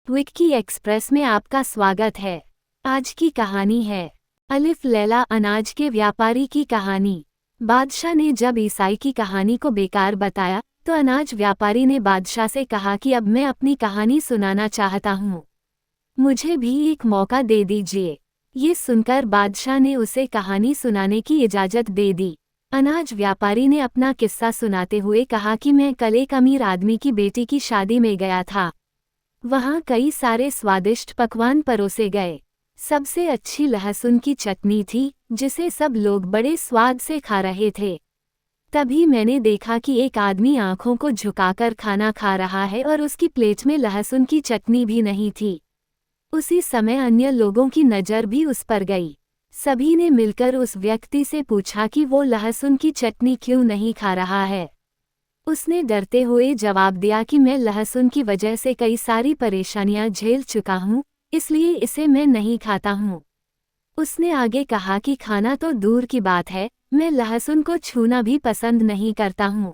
Vicky express में आपका स्वागत है। आज की कहानी है अलिफ लैला अनाज के व्यापारी की कहानी। बादशाह ने जब ईसाई की कहानी को बेकार बताया तो अनाज व्यापारी ने बादशाह से कहा कि अब मैं अपनी कहानी सुनाना चाहता हूँ, मुझे भी एक मौका दे दीजिए। ये सुनकर बादशाह ने उसे कहानी सुनाने की इजाज़त दे दी। अनाज व्यापारी ने अपना किस्सा सुनाते हुए कहा कि मैं कल एक अमीर आदमी की बेटी की शादी में गया था। वहाँ कई सारे स्वादिष्ट पकवान परोसे गए। सबसे अच्छी लहसुन की चटनी थी जिसे सब लोग बड़े स्वाद से खा रहे थे। तभी मैंने देखा कि एक आदमी आंखों को झुकाकर खाना खा रहा है और उसकी प्लेट में लहसुन की चटनी भी नहीं थी। उसी समय अन्य लोगों की नज़र भी उस पर गई। सभी ने मिलकर उस व्यक्ति से पूछा कि वो लहसुन की चटनी क्यों नहीं खा रहा है। उसने डरते हुए जवाब दिया कि मैं लहसुन की वजह से कई सारी परेशानियां झेल चुका हूँ, इसलिए इसे मैं नहीं खाता हूँ। उसने आगे कहा कि खाना तो दूर की बात है, मैं लहसुन को छूना भी पसंद नहीं करता हूँ।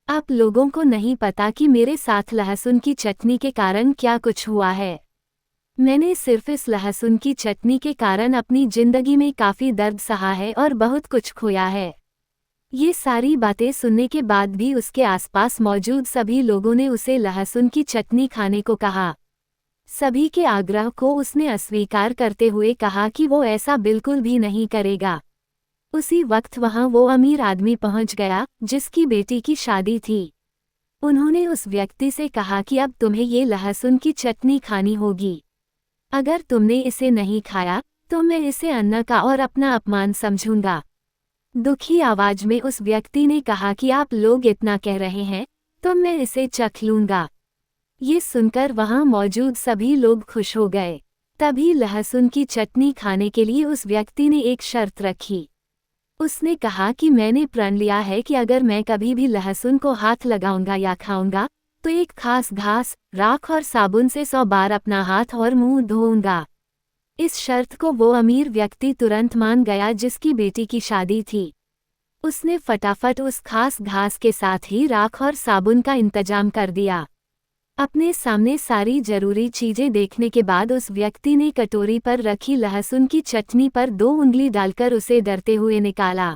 आप लोगों को नहीं पता कि मेरे साथ लहसुन की चटनी के कारण क्या कुछ हुआ है। मैंने सिर्फ इस लहसुन की चटनी के कारण अपनी जिंदगी में काफ़ी दर्द सहा है और बहुत कुछ खोया है। ये सारी बातें सुनने के बाद भी उसके आसपास मौजूद सभी लोगों ने उसे लहसुन की चटनी खाने को कहा। सभी के आग्रह को उसने अस्वीकार करते हुए कहा कि वो ऐसा बिल्कुल भी नहीं करेगा। उसी वक्त वहां वो अमीर आदमी पहुंच गया जिसकी बेटी की शादी थी। उन्होंने उस व्यक्ति से कहा कि अब तुम्हें ये लहसुन की चटनी खानी होगी। अगर तुमने इसे नहीं खाया तो मैं इसे अन्न का और अपना अपमान समझूंगा। दुखी आवाज में उस व्यक्ति ने कहा कि आप लोग इतना कह रहे हैं तो मैं इसे चख लूंगा। ये सुनकर वहां मौजूद सभी लोग खुश हो गए। तभी लहसुन की चटनी खाने के लिए उस व्यक्ति ने एक शर्त रखी। उसने कहा कि मैंने प्रण लिया है कि अगर मैं कभी भी लहसुन को हाथ लगाऊंगा या खाऊंगा तो एक खास घास, राख और साबुन से 100 बार अपना हाथ और मुंह धोऊंगा। इस शर्त को वो अमीर व्यक्ति तुरंत मान गया जिसकी बेटी की शादी थी। उसने फटाफट उस खास घास के साथ ही राख और साबुन का इंतजाम कर दिया। अपने सामने सारी जरूरी चीजें देखने के बाद उस व्यक्ति ने कटोरी पर रखी लहसुन की चटनी पर 2 उंगली डालकर उसे डरते हुए निकाला।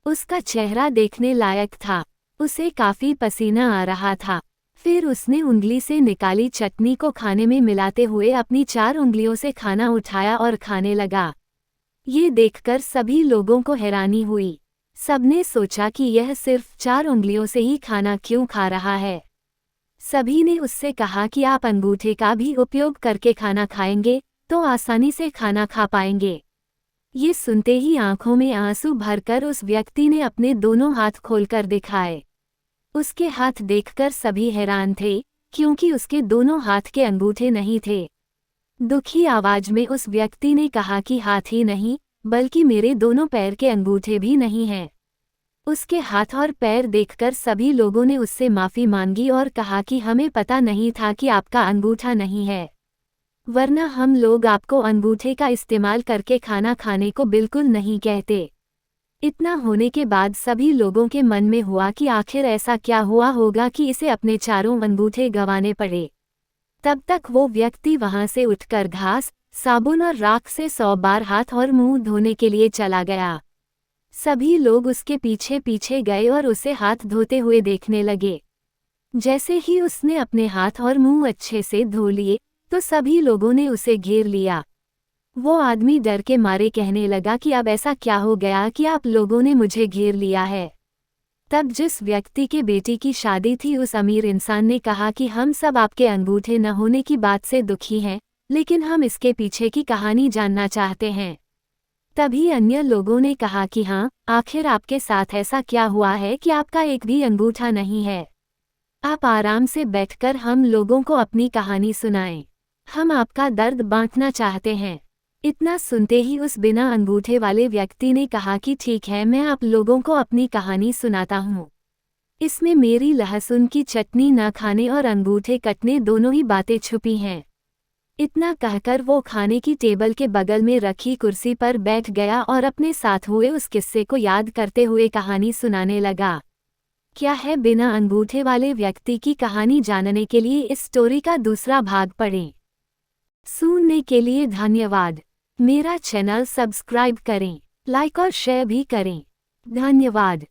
उसका चेहरा देखने लायक था, उसे काफी पसीना आ रहा था। फिर उसने उंगली से निकाली चटनी को खाने में मिलाते हुए अपनी 4 उंगलियों से खाना उठाया और खाने लगा। ये देखकर सभी लोगों को हैरानी हुई। सबने सोचा कि यह सिर्फ 4 उंगलियों से ही खाना क्यों खा रहा है। सभी ने उससे कहा कि आप अंगूठे का भी उपयोग करके खाना खाएंगे तो आसानी से खाना खा पाएंगे। ये सुनते ही आंखों में आंसू भरकर उस व्यक्ति ने अपने दोनों हाथ खोलकर दिखाए। उसके हाथ देखकर सभी हैरान थे क्योंकि उसके दोनों हाथ के अंगूठे नहीं थे। दुखी आवाज में उस व्यक्ति ने कहा कि हाथ ही नहीं बल्कि मेरे दोनों पैर के अंगूठे भी नहीं हैं। उसके हाथ और पैर देखकर सभी लोगों ने उससे माफ़ी मांगी और कहा कि हमें पता नहीं था कि आपका अंगूठा नहीं है, वरना हम लोग आपको अंगूठे का इस्तेमाल करके खाना खाने को बिल्कुल नहीं कहते। इतना होने के बाद सभी लोगों के मन में हुआ कि आखिर ऐसा क्या हुआ होगा कि इसे अपने चारों अंगूठे गंवाने पड़े। तब तक वो व्यक्ति वहां से उठकर घास, साबुन और राख से 100 बार हाथ और मुंह धोने के लिए चला गया। सभी लोग उसके पीछे पीछे गए और उसे हाथ धोते हुए देखने लगे। जैसे ही उसने अपने हाथ और मुंह अच्छे से धो लिए तो सभी लोगों ने उसे घेर लिया। वो आदमी डर के मारे कहने लगा कि अब ऐसा क्या हो गया कि आप लोगों ने मुझे घेर लिया है। तब जिस व्यक्ति के बेटी की शादी थी उस अमीर इंसान ने कहा कि हम सब आपके अंगूठे न होने की बात से दुखी हैं, लेकिन हम इसके पीछे की कहानी जानना चाहते हैं। तभी अन्य लोगों ने कहा कि हाँ, आखिर आपके साथ ऐसा क्या हुआ है कि आपका एक भी अंगूठा नहीं है। आप आराम से बैठकर हम लोगों को अपनी कहानी सुनाएं, हम आपका दर्द बांटना चाहते हैं। इतना सुनते ही उस बिना अंगूठे वाले व्यक्ति ने कहा कि ठीक है, मैं आप लोगों को अपनी कहानी सुनाता हूँ। इसमें मेरी लहसुन की चटनी न खाने और अंगूठे कटने दोनों ही बातें छुपी हैं। इतना कहकर वो खाने की टेबल के बगल में रखी कुर्सी पर बैठ गया और अपने साथ हुए उस किस्से को याद करते हुए कहानी सुनाने लगा। क्या है बिना अंगूठे वाले व्यक्ति की कहानी जानने के लिए इस स्टोरी का दूसरा भाग पढ़ें। सुनने के लिए धन्यवाद। मेरा चैनल सब्सक्राइब करें, लाइक और शेयर भी करें। धन्यवाद।